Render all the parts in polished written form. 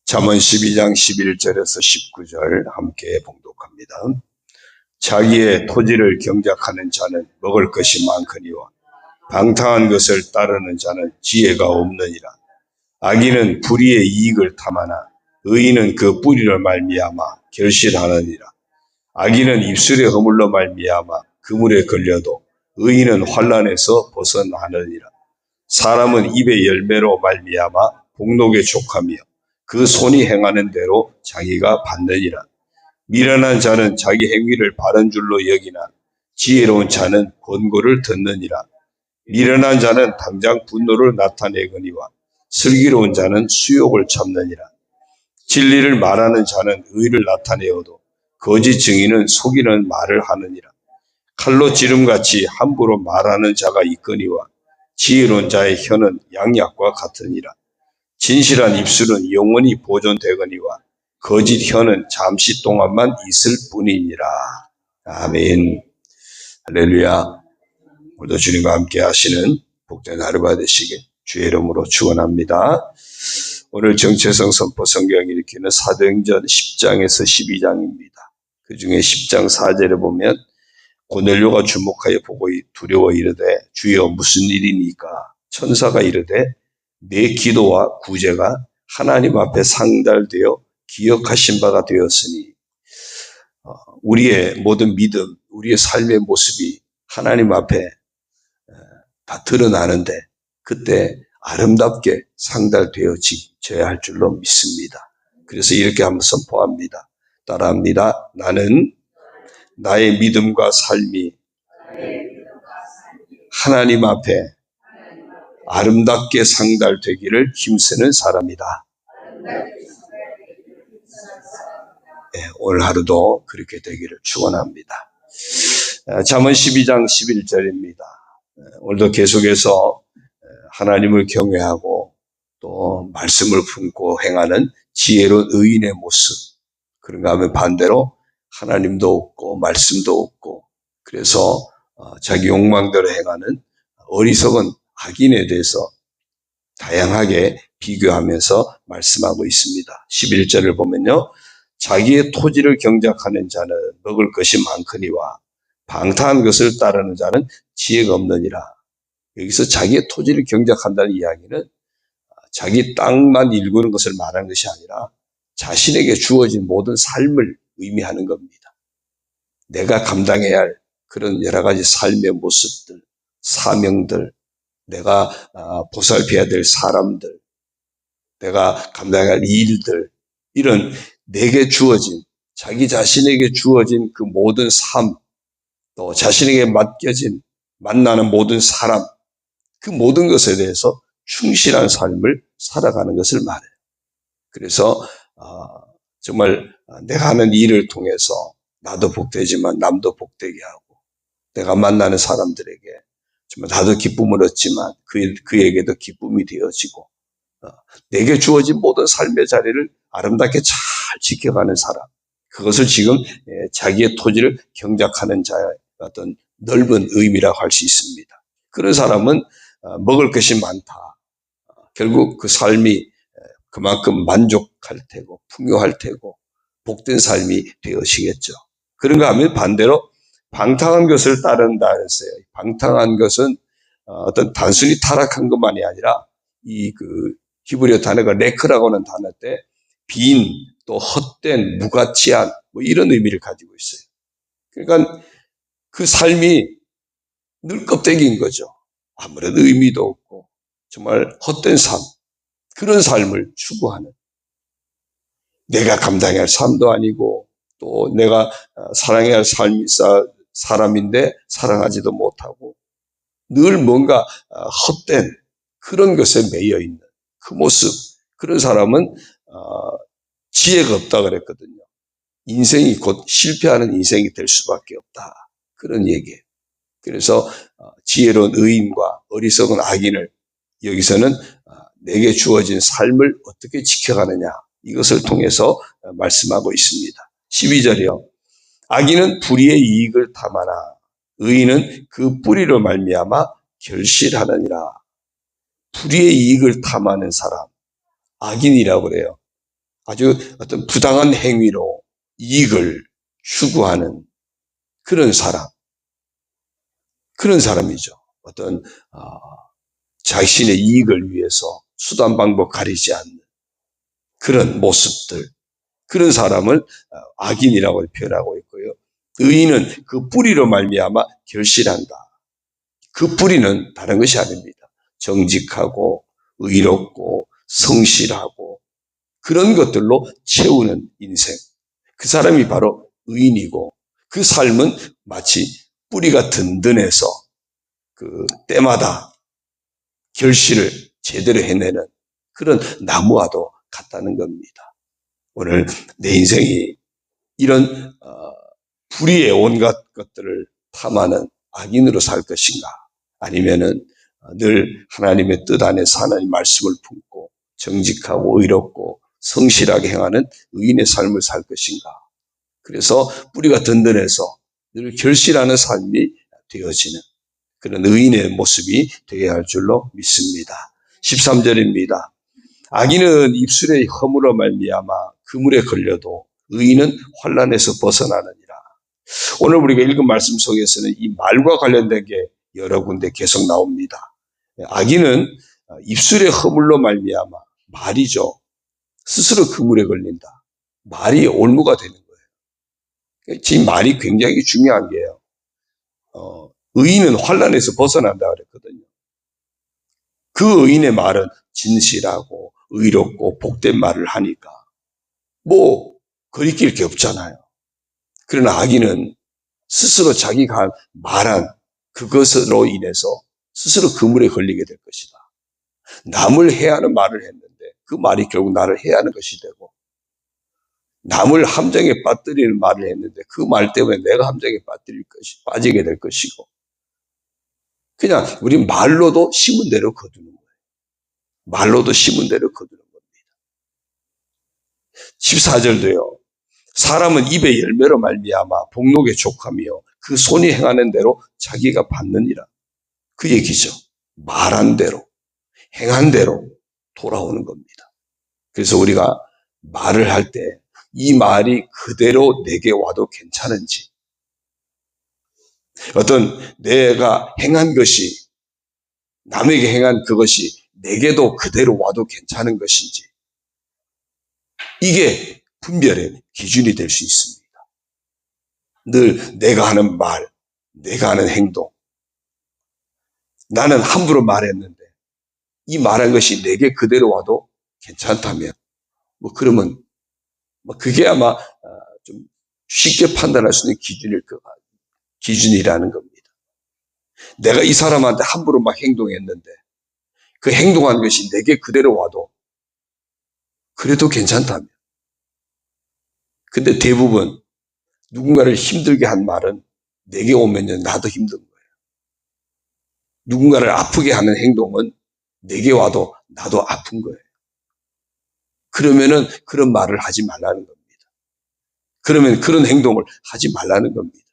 잠언 12장 11절에서 19절 함께 봉독합니다. 자기의 토지를 경작하는 자는 먹을 것이 많거니와 방탕한 것을 따르는 자는 지혜가 없느니라. 악인은 불의의 이익을 탐하나 의인은 그 뿌리를 말미암아 결실하느니라. 악인은 입술에 허물로 말미암아 그물에 걸려도 의인은 환난에서 벗어나느니라. 사람은 입의 열매로 말미암아 복록에 족하며 그 손이 행하는 대로 자기가 받느니라. 미련한 자는 자기 행위를 바른 줄로 여기나 지혜로운 자는 권고를 듣느니라. 미련한 자는 당장 분노를 나타내거니와 슬기로운 자는 수욕을 참느니라. 진리를 말하는 자는 의를 나타내어도 거짓 증인은 속이는 말을 하느니라. 칼로 지름같이 함부로 말하는 자가 있거니와 지혜로운 자의 혀는 양약과 같으니라. 진실한 입술은 영원히 보존되거니와 거짓 혀는 잠시 동안만 있을 뿐이니라. 아멘. 할렐루야. 오늘도 주님과 함께 하시는 복된 하루가 되시길 주의 이름으로 축원합니다. 오늘 정체성 선포 성경 읽기는 사도행전 10장에서 12장입니다. 그 중에 10장 4절에 보면 고넬료가 주목하여 보고 두려워 이르되 주여 무슨 일이니까 천사가 이르되 내 기도와 구제가 하나님 앞에 상달되어 기억하신 바가 되었으니 우리의 모든 믿음, 우리의 삶의 모습이 하나님 앞에 다 드러나는데 그때 아름답게 상달되어져야 할 줄로 믿습니다. 그래서 이렇게 한번 선포합니다. 따라합니다. 나는 나의 믿음과 삶이 하나님 앞에 아름답게 상달되기를 힘쓰는 사람이다. 네, 오늘 하루도 그렇게 되기를 축원합니다. 잠언 12장 11절입니다. 오늘도 계속해서 하나님을 경외하고 또 말씀을 품고 행하는 지혜로운 의인의 모습, 그런가 하면 반대로 하나님도 없고 말씀도 없고 그래서 자기 욕망대로 행하는 어리석은 악인에 대해서 다양하게 비교하면서 말씀하고 있습니다. 11절을 보면요. 자기의 토지를 경작하는 자는 먹을 것이 많거니와 방탕한 것을 따르는 자는 지혜가 없느니라. 여기서 자기의 토지를 경작한다는 이야기는 자기 땅만 일구는 것을 말하는 것이 아니라 자신에게 주어진 모든 삶을 의미하는 겁니다. 내가 감당해야 할 그런 여러 가지 삶의 모습들, 사명들, 내가 보살펴야 될 사람들, 내가 감당해야 할 일들, 이런 내게 주어진, 자기 자신에게 주어진 그 모든 삶, 또 자신에게 맡겨진 만나는 모든 사람, 그 모든 것에 대해서 충실한 삶을 살아가는 것을 말해요. 그래서 정말 내가 하는 일을 통해서 나도 복되지만 남도 복되게 하고 내가 만나는 사람들에게 정말 나도 기쁨을 얻지만 그에게도 기쁨이 되어지고 내게 주어진 모든 삶의 자리를 아름답게 잘 지켜가는 사람, 그것을 지금 자기의 토지를 경작하는 자의 어떤 넓은 의미라고 할 수 있습니다. 그런 사람은 먹을 것이 많다. 결국 그 삶이 그만큼 만족할 테고 풍요할 테고 복된 삶이 되어지겠죠. 그런가 하면 반대로 방탕한 것을 따른다 했어요. 방탕한 것은 어떤 단순히 타락한 것만이 아니라 이 히브리어 단어가 레크라고 하는 단어 때 빈, 또 헛된, 무가치한 뭐 이런 의미를 가지고 있어요. 그러니까 그 삶이 늘 껍데기인 거죠. 아무런 의미도 없고 정말 헛된 삶, 그런 삶을 추구하는, 내가 감당해야 할 삶도 아니고 또 내가 사랑해야 할 사람인데 사랑하지도 못하고 늘 뭔가 헛된 그런 것에 매여 있는 그 모습, 그런 사람은 지혜가 없다 그랬거든요. 인생이 곧 실패하는 인생이 될 수밖에 없다, 그런 얘기예요. 그래서 지혜로운 의인과 어리석은 악인을 여기서는 내게 주어진 삶을 어떻게 지켜가느냐, 이것을 통해서 말씀하고 있습니다. 12절이요. 악인은 불의의 이익을 탐하나 의인은 그 뿌리로 말미암아 결실하느니라. 불의의 이익을 탐하는 사람, 악인이라고 그래요. 아주 어떤 부당한 행위로 이익을 추구하는 그런 사람이죠. 어떤 자신의 이익을 위해서 수단 방법 가리지 않는 그런 모습들, 그런 사람을 악인이라고 표현하고 있고요. 의인은 그 뿌리로 말미암아 결실한다. 그 뿌리는 다른 것이 아닙니다. 정직하고 의롭고 성실하고 그런 것들로 채우는 인생. 그 사람이 바로 의인이고 그 삶은 마치 뿌리가 든든해서 그 때마다 결실을 제대로 해내는 그런 나무와도 같다는 겁니다. 오늘 내 인생이 이런 불의의 온갖 것들을 탐하는 악인으로 살 것인가, 아니면은 늘 하나님의 뜻 안에서 하나님 말씀을 품고 정직하고 의롭고 성실하게 행하는 의인의 삶을 살 것인가. 그래서 뿌리가 든든해서 늘 결실하는 삶이 되어지는 그런 의인의 모습이 되어야 할 줄로 믿습니다. 13절입니다. 악인은 입술의 허물로 말미암아 그물에 걸려도 의인은 환난에서 벗어나느니라. 오늘 우리가 읽은 말씀 속에서는 이 말과 관련된 게 여러 군데 계속 나옵니다. 악인은 입술의 허물로 말미암아, 말이죠. 스스로 그물에 걸린다. 말이 올무가 되는 거예요. 이 말이 굉장히 중요한 게요. 의인은 환난에서 벗어난다 그랬거든요. 그 의인의 말은 진실하고 의롭고 복된 말을 하니까 뭐 거리낄 게 없잖아요. 그러나 악인은 스스로 자기가 말한 그것으로 인해서 스스로 그물에 걸리게 될 것이다. 남을 해하는 말을 했는데 그 말이 결국 나를 해하는 것이 되고, 남을 함정에 빠뜨리는 말을 했는데 그 말 때문에 내가 함정에 빠지게 될 것이고, 그냥 우리 말로도 심은 대로 거두는 거예요. 말로도 심은 대로 거두는 겁니다. 14절도요. 사람은 입의 열매로 말미암아 복록에 족하며 그 손이 행하는 대로 자기가 받느니라. 그 얘기죠. 말한 대로, 행한 대로 돌아오는 겁니다. 그래서 우리가 말을 할 때 이 말이 그대로 내게 와도 괜찮은지, 어떤 내가 행한 것이, 남에게 행한 그것이 내게도 그대로 와도 괜찮은 것인지, 이게 분별의 기준이 될 수 있습니다. 늘 내가 하는 말, 내가 하는 행동, 나는 함부로 말했는데 이 말한 것이 내게 그대로 와도 괜찮다면, 그러면 그게 아마 좀 쉽게 판단할 수 있는 기준이라는 겁니다. 내가 이 사람한테 함부로 막 행동했는데 그 행동한 것이 내게 그대로 와도 그래도 괜찮다면, 근데 대부분 누군가를 힘들게 한 말은 내게 오면요 나도 힘든 거예요. 누군가를 아프게 하는 행동은 내게 와도 나도 아픈 거예요. 그러면은 그런 말을 하지 말라는 겁니다. 그러면 그런 행동을 하지 말라는 겁니다.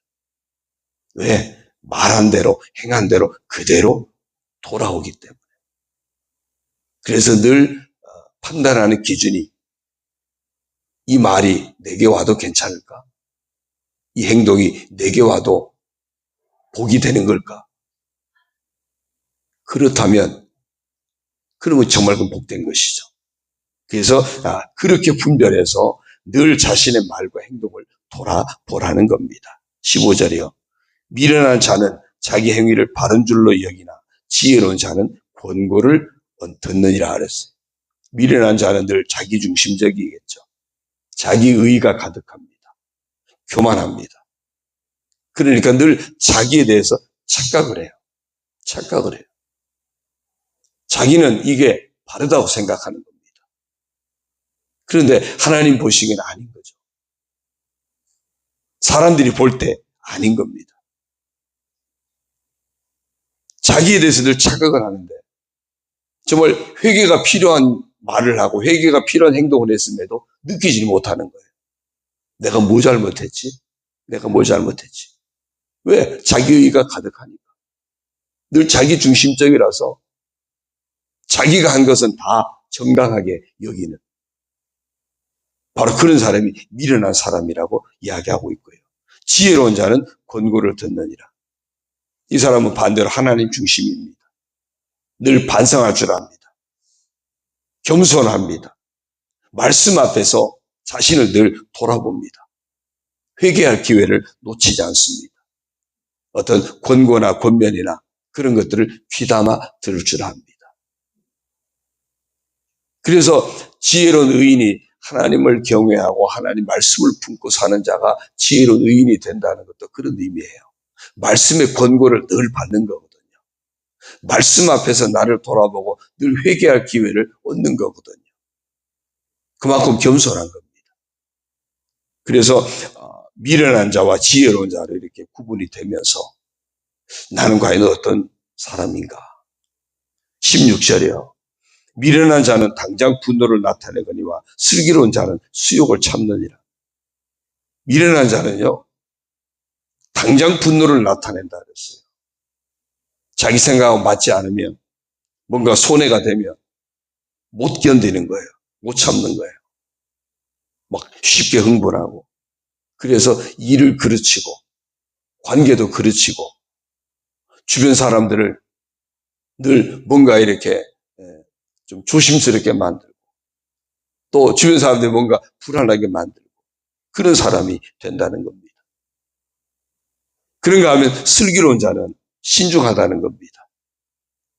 왜? 말한 대로 행한 대로 그대로 돌아오기 때문에. 그래서 늘 판단하는 기준이, 이 말이 내게 와도 괜찮을까? 이 행동이 내게 와도 복이 되는 걸까? 그렇다면 그러면 정말 그 복된 것이죠. 그래서 그렇게 분별해서 늘 자신의 말과 행동을 돌아보라는 겁니다. 15절이요. 미련한 자는 자기 행위를 바른 줄로 여기나 지혜로운 자는 권고를 듣느니라 그랬어요. 미련한 자는 늘 자기중심적이겠죠. 자기의가 가득합니다. 교만합니다. 그러니까 늘 자기에 대해서 착각을 해요. 착각을 해요. 자기는 이게 바르다고 생각하는 겁니다. 그런데 하나님 보시기에는 아닌 거죠. 사람들이 볼 때 아닌 겁니다. 자기에 대해서 늘 착각을 하는데 정말 회개가 필요한 말을 하고 회개가 필요한 행동을 했음에도 느끼지 못하는 거예요. 내가 뭐 잘못했지? 내가 뭘 잘못했지? 왜? 자기의가 가득하니까. 늘 자기 중심적이라서 자기가 한 것은 다 정당하게 여기는. 바로 그런 사람이 미련한 사람이라고 이야기하고 있고요. 지혜로운 자는 권고를 듣느니라. 이 사람은 반대로 하나님 중심입니다. 늘 반성할 줄 압니다. 겸손합니다. 말씀 앞에서 자신을 늘 돌아봅니다. 회개할 기회를 놓치지 않습니다. 어떤 권고나 권면이나 그런 것들을 귀담아 들을 줄 압니다. 그래서 지혜로운 의인이 하나님을 경외하고 하나님 말씀을 품고 사는 자가 지혜로운 의인이 된다는 것도 그런 의미예요. 말씀의 권고를 늘 받는 거거든요. 말씀 앞에서 나를 돌아보고 늘 회개할 기회를 얻는 거거든요. 그만큼 겸손한 겁니다. 그래서 미련한 자와 지혜로운 자로 이렇게 구분이 되면서 나는 과연 어떤 사람인가? 16절이요. 미련한 자는 당장 분노를 나타내거니와 슬기로운 자는 수욕을 참느니라. 미련한 자는요, 당장 분노를 나타낸다 그랬어요. 자기 생각하고 맞지 않으면, 뭔가 손해가 되면 못 견디는 거예요. 못 참는 거예요. 막 쉽게 흥분하고. 그래서 일을 그르치고, 관계도 그르치고, 주변 사람들을 늘 뭔가 이렇게 좀 조심스럽게 만들고, 또 주변 사람들이 뭔가 불안하게 만들고, 그런 사람이 된다는 겁니다. 그런가 하면 슬기로운 자는 신중하다는 겁니다.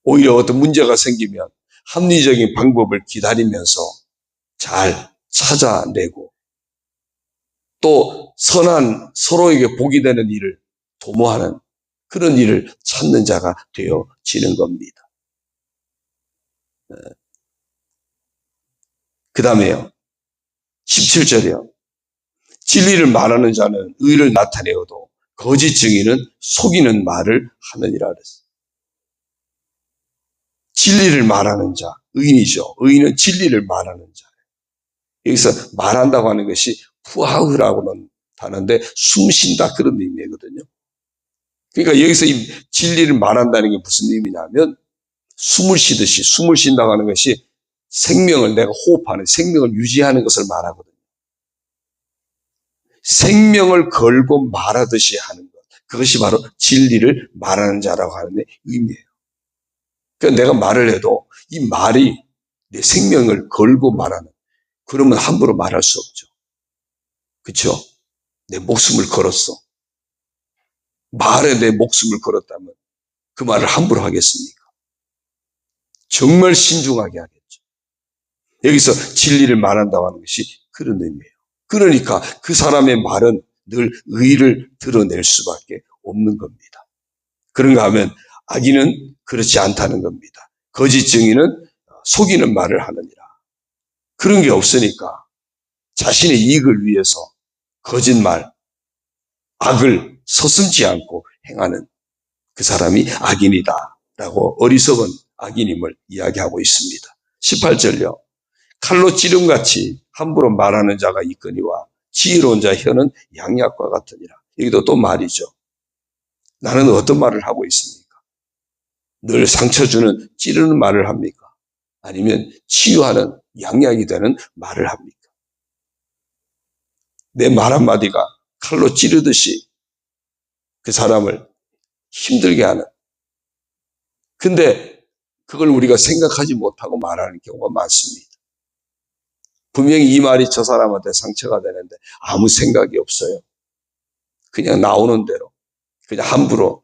오히려 어떤 문제가 생기면 합리적인 방법을 기다리면서 잘 찾아내고, 또 선한 서로에게 복이 되는 일을 도모하는 그런 일을 찾는 자가 되어지는 겁니다. 그 다음에요. 17절이요. 진리를 말하는 자는 의를 나타내어도 거짓 증인은 속이는 말을 하느니라 그랬어요. 진리를 말하는 자, 의인이죠. 의인은 진리를 말하는 자. 여기서 말한다고 하는 것이 푸하흐라고는 하는데 숨 쉰다 그런 의미거든요. 그러니까 여기서 이 진리를 말한다는 게 무슨 의미냐면 숨을 쉬듯이 숨을 쉰다고 하는 것이 생명을 내가 호흡하는 생명을 유지하는 것을 말하거든요. 생명을 걸고 말하듯이 하는 것. 그것이 바로 진리를 말하는 자라고 하는 의미예요. 그러니까 내가 말을 해도 이 말이 내 생명을 걸고 말하는, 그러면 함부로 말할 수 없죠. 그렇죠? 내 목숨을 걸었어. 말에 내 목숨을 걸었다면 그 말을 함부로 하겠습니까? 정말 신중하게 하겠죠. 여기서 진리를 말한다고 하는 것이 그런 의미예요. 그러니까 그 사람의 말은 늘 의를 드러낼 수밖에 없는 겁니다. 그런가 하면 악인은 그렇지 않다는 겁니다. 거짓 증인은 속이는 말을 하느니라. 그런 게 없으니까 자신의 이익을 위해서 거짓말, 악을 서슴지 않고 행하는 그 사람이 악인이다라고 어리석은 악인임을 이야기하고 있습니다. 18절요. 칼로 찌름같이 함부로 말하는 자가 있거니와 지혜로운 자 혀는 양약과 같으니라. 여기도 또 말이죠. 나는 어떤 말을 하고 있습니까? 늘 상처 주는 찌르는 말을 합니까? 아니면 치유하는 양약이 되는 말을 합니까? 내 말 한마디가 칼로 찌르듯이 그 사람을 힘들게 하는. 근데 그걸 우리가 생각하지 못하고 말하는 경우가 많습니다. 분명히 이 말이 저 사람한테 상처가 되는데 아무 생각이 없어요. 그냥 나오는 대로, 그냥 함부로,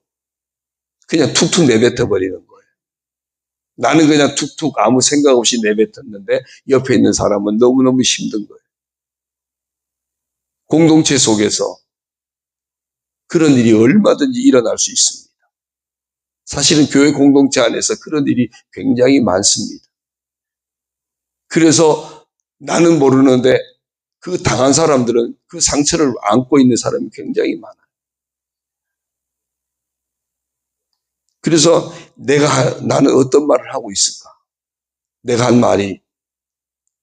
그냥 툭툭 내뱉어 버리는 거예요. 나는 그냥 툭툭 아무 생각 없이 내뱉었는데 옆에 있는 사람은 너무너무 힘든 거예요. 공동체 속에서 그런 일이 얼마든지 일어날 수 있습니다. 사실은 교회 공동체 안에서 그런 일이 굉장히 많습니다. 그래서 나는 모르는데 그 당한 사람들은 그 상처를 안고 있는 사람이 굉장히 많아요. 그래서 나는 어떤 말을 하고 있을까? 내가 한 말이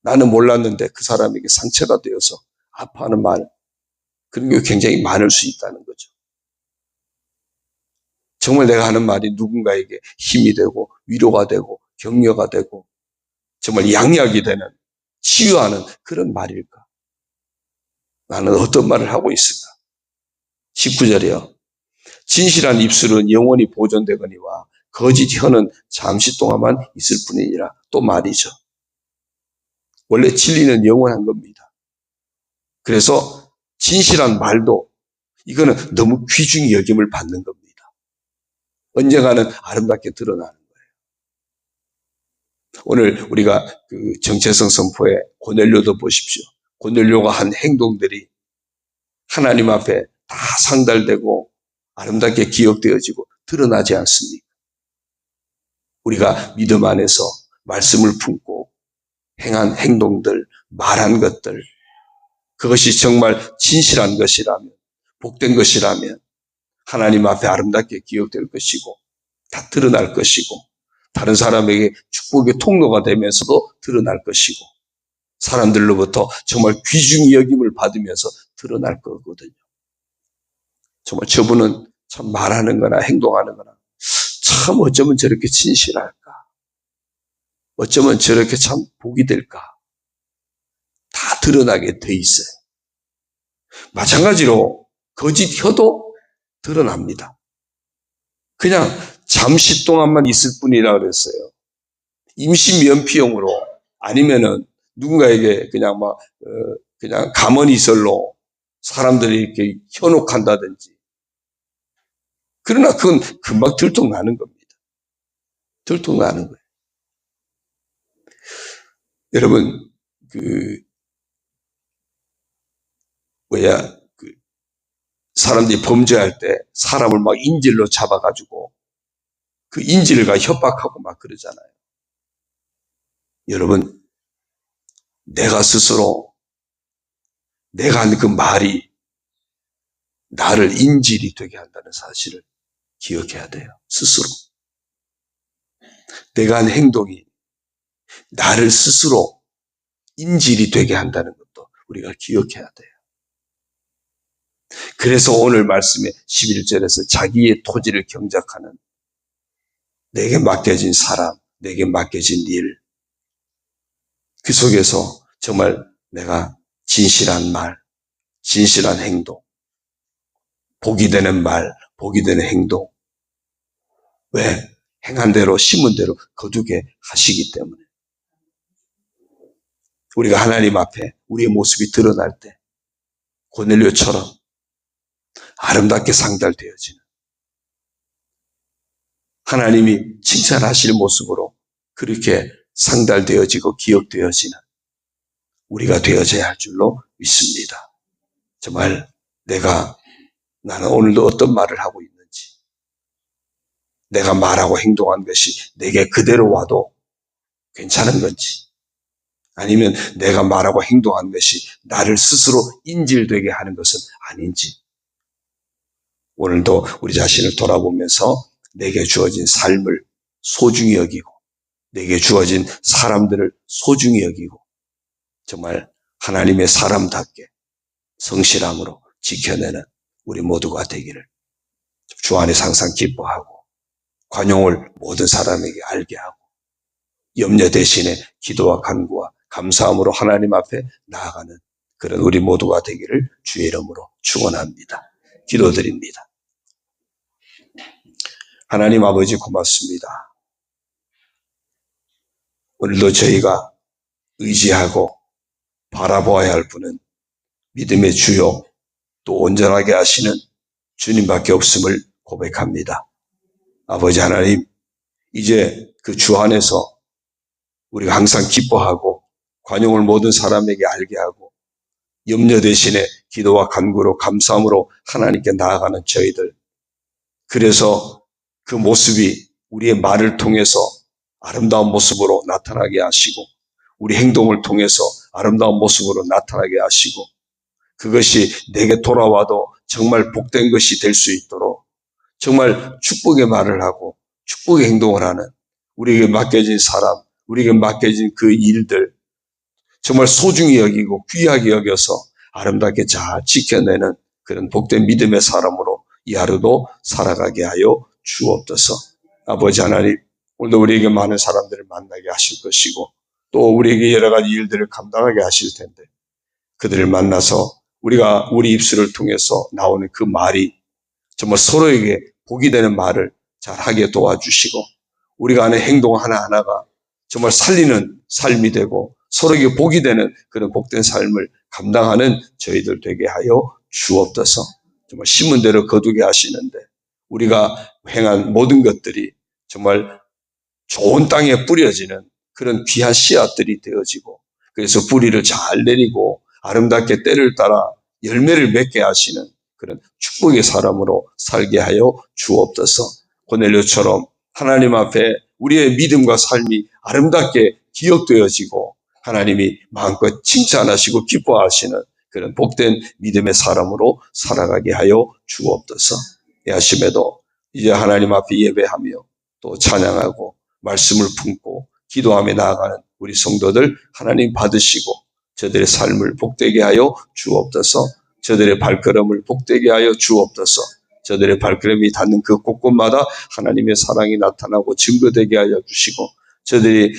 나는 몰랐는데 그 사람에게 상처가 되어서 아파하는 말, 그런 게 굉장히 많을 수 있다는 거죠. 정말 내가 하는 말이 누군가에게 힘이 되고 위로가 되고 격려가 되고 정말 양약이 되는 치유하는 그런 말일까? 나는 어떤 말을 하고 있을까? 19절이요. 진실한 입술은 영원히 보존되거니와 거짓 혀는 잠시 동안만 있을 뿐이니라. 또 말이죠. 원래 진리는 영원한 겁니다. 그래서 진실한 말도 이거는 너무 귀중히 여김을 받는 겁니다. 언젠가는 아름답게 드러나는 거예요. 오늘 우리가 그 정체성 선포에 고넬료도 보십시오. 고넬료가 한 행동들이 하나님 앞에 다 상달되고 아름답게 기억되어지고 드러나지 않습니까? 우리가 믿음 안에서 말씀을 품고 행한 행동들, 말한 것들, 그것이 정말 진실한 것이라면, 복된 것이라면 하나님 앞에 아름답게 기억될 것이고 다 드러날 것이고 다른 사람에게 축복의 통로가 되면서도 드러날 것이고 사람들로부터 정말 귀중히 여김을 받으면서 드러날 거거든요. 정말 저분은 참 말하는 거나 행동하는 거나 참 어쩌면 저렇게 진실할까? 어쩌면 저렇게 참 복이 될까? 다 드러나게 돼 있어요. 마찬가지로 거짓 혀도 드러납니다. 그냥 잠시 동안만 있을 뿐이라 그랬어요. 임시 면피용으로 아니면은 누군가에게 그냥 그냥 가머니설로 사람들이 이렇게 현혹한다든지. 그러나 그건 금방 들통나는 겁니다. 들통나는 거예요. 여러분, 사람들이 범죄할 때 사람을 막 인질로 잡아가지고 그 인질과 협박하고 막 그러잖아요. 여러분, 내가 스스로 내가 한 그 말이 나를 인질이 되게 한다는 사실을 기억해야 돼요. 스스로. 내가 한 행동이 나를 스스로 인질이 되게 한다는 것도 우리가 기억해야 돼요. 그래서 오늘 말씀에 11절에서 자기의 토지를 경작하는 내게 맡겨진 사람, 내게 맡겨진 일, 그 속에서 정말 내가 진실한 말, 진실한 행동, 복이 되는 말, 복이 되는 행동. 왜? 행한 대로 심은 대로 거두게 하시기 때문에. 우리가 하나님 앞에 우리의 모습이 드러날 때 고넬료처럼 아름답게 상달되어지는 하나님이 칭찬하실 모습으로 그렇게 상달되어지고 기억되어지는 우리가 되어져야 할 줄로 믿습니다. 정말 나는 오늘도 어떤 말을 하고 있는지, 내가 말하고 행동한 것이 내게 그대로 와도 괜찮은 건지, 아니면 내가 말하고 행동한 것이 나를 스스로 인질되게 하는 것은 아닌지, 오늘도 우리 자신을 돌아보면서 내게 주어진 삶을 소중히 여기고 내게 주어진 사람들을 소중히 여기고 정말 하나님의 사람답게 성실함으로 지켜내는 우리 모두가 되기를 주 안에서 항상 기뻐하고 관용을 모든 사람에게 알게 하고 염려 대신에 기도와 간구와 감사함으로 하나님 앞에 나아가는 그런 우리 모두가 되기를 주의 이름으로 축원합니다. 기도드립니다. 하나님 아버지 고맙습니다. 오늘도 저희가 의지하고 바라보아야 할 분은 믿음의 주요 또 온전하게 하시는 주님밖에 없음을 고백합니다. 아버지 하나님, 이제 그 주 안에서 우리가 항상 기뻐하고 관용을 모든 사람에게 알게 하고 염려 대신에 기도와 간구로 감사함으로 하나님께 나아가는 저희들, 그래서 그 모습이 우리의 말을 통해서 아름다운 모습으로 나타나게 하시고 우리 행동을 통해서 아름다운 모습으로 나타나게 하시고 그것이 내게 돌아와도 정말 복된 것이 될 수 있도록 정말 축복의 말을 하고 축복의 행동을 하는 우리에게 맡겨진 사람, 우리에게 맡겨진 그 일들 정말 소중히 여기고 귀하게 여겨서 아름답게 잘 지켜내는 그런 복된 믿음의 사람으로 이 하루도 살아가게 하여 주옵소서. 아버지 하나님, 오늘도 우리에게 많은 사람들을 만나게 하실 것이고 또 우리에게 여러 가지 일들을 감당하게 하실 텐데 그들을 만나서 우리 입술을 통해서 나오는 그 말이 정말 서로에게 복이 되는 말을 잘 하게 도와주시고, 우리가 하는 행동 하나하나가 정말 살리는 삶이 되고 서로에게 복이 되는 그런 복된 삶을 감당하는 저희들 되게 하여 주옵소서. 정말 심은 대로 거두게 하시는데, 우리가 행한 모든 것들이 정말 좋은 땅에 뿌려지는 그런 귀한 씨앗들이 되어지고, 그래서 뿌리를 잘 내리고 아름답게 때를 따라 열매를 맺게 하시는 그런 축복의 사람으로 살게 하여 주옵소서. 고넬료처럼 하나님 앞에 우리의 믿음과 삶이 아름답게 기억되어지고 하나님이 마음껏 칭찬하시고 기뻐하시는 그런 복된 믿음의 사람으로 살아가게 하여 주옵소서. 이 아침에도 이제 하나님 앞에 예배하며 또 찬양하고 말씀을 품고 기도하며 나아가는 우리 성도들 하나님 받으시고 저들의 삶을 복되게 하여 주옵소서. 저들의 발걸음을 복되게 하여 주옵소서. 저들의 발걸음이 닿는 그 곳곳마다 하나님의 사랑이 나타나고 증거되게 하여 주시고, 저들이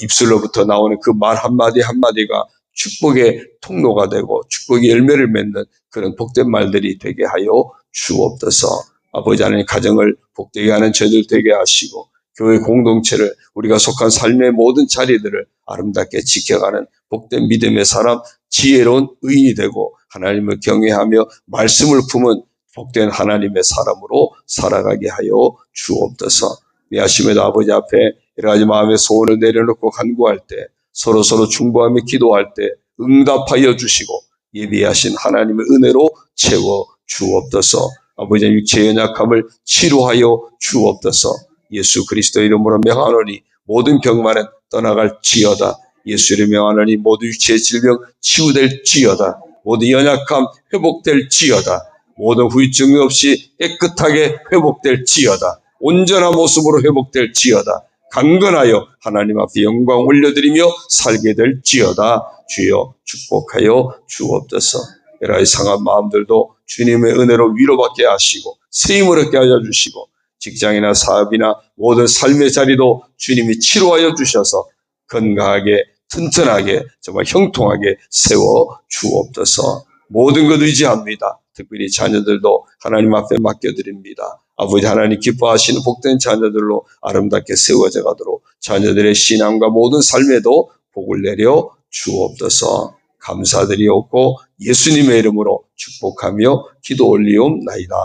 입술로부터 나오는 그 말 한마디 한마디가 축복의 통로가 되고 축복의 열매를 맺는 그런 복된 말들이 되게 하여 주옵소서. 아버지 하나님, 가정을 복되게 하는 저희들 되게 하시고, 교회 공동체를, 우리가 속한 삶의 모든 자리들을 아름답게 지켜가는 복된 믿음의 사람, 지혜로운 의인이 되고 하나님을 경외하며 말씀을 품은 복된 하나님의 사람으로 살아가게 하여 주옵소서. 이 아침에도 아버지 앞에 여러 가지 마음의 소원을 내려놓고 간구할 때, 서로 중보하며 기도할 때 응답하여 주시고 예비하신 하나님의 은혜로 채워 주옵소서. 아버지, 육체의 연약함을 치료하여 주옵소서. 예수 그리스도 이름으로 명하노니 모든 병만은 떠나갈지어다. 예수 이름으로 명하노니 모든 육체의 질병 치유될지어다. 모든 연약함 회복될지어다. 모든 후유증이 없이 깨끗하게 회복될지어다. 온전한 모습으로 회복될지어다. 강건하여 하나님 앞에 영광 올려드리며 살게 될지어다. 주여 축복하여 주옵소서. 여러 가지 상한 마음들도 주님의 은혜로 위로받게 하시고 세임을 얻게 하여 주시고, 직장이나 사업이나 모든 삶의 자리도 주님이 치료하여 주셔서 건강하게 튼튼하게 정말 형통하게 세워 주옵소서. 모든 것 의지합니다. 특별히 자녀들도 하나님 앞에 맡겨드립니다. 아버지 하나님, 기뻐하시는 복된 자녀들로 아름답게 세워져 가도록 자녀들의 신앙과 모든 삶에도 복을 내려 주옵소서. 감사드리옵고 예수님의 이름으로 축복하며 기도 올리옵나이다.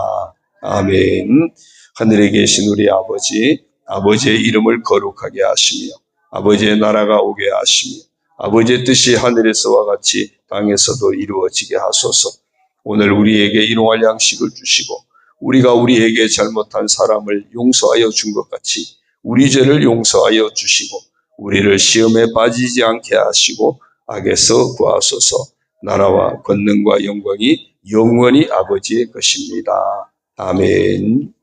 아멘. 하늘에 계신 우리 아버지, 아버지의 이름을 거룩하게 하시며 아버지의 나라가 오게 하시며 아버지의 뜻이 하늘에서와 같이 땅에서도 이루어지게 하소서. 오늘 우리에게 일용할 양식을 주시고, 우리가 우리에게 잘못한 사람을 용서하여 준 것 같이 우리 죄를 용서하여 주시고, 우리를 시험에 빠지지 않게 하시고 악에서 구하소서. 나라와 권능과 영광이 영원히 아버지의 것입니다. 아멘.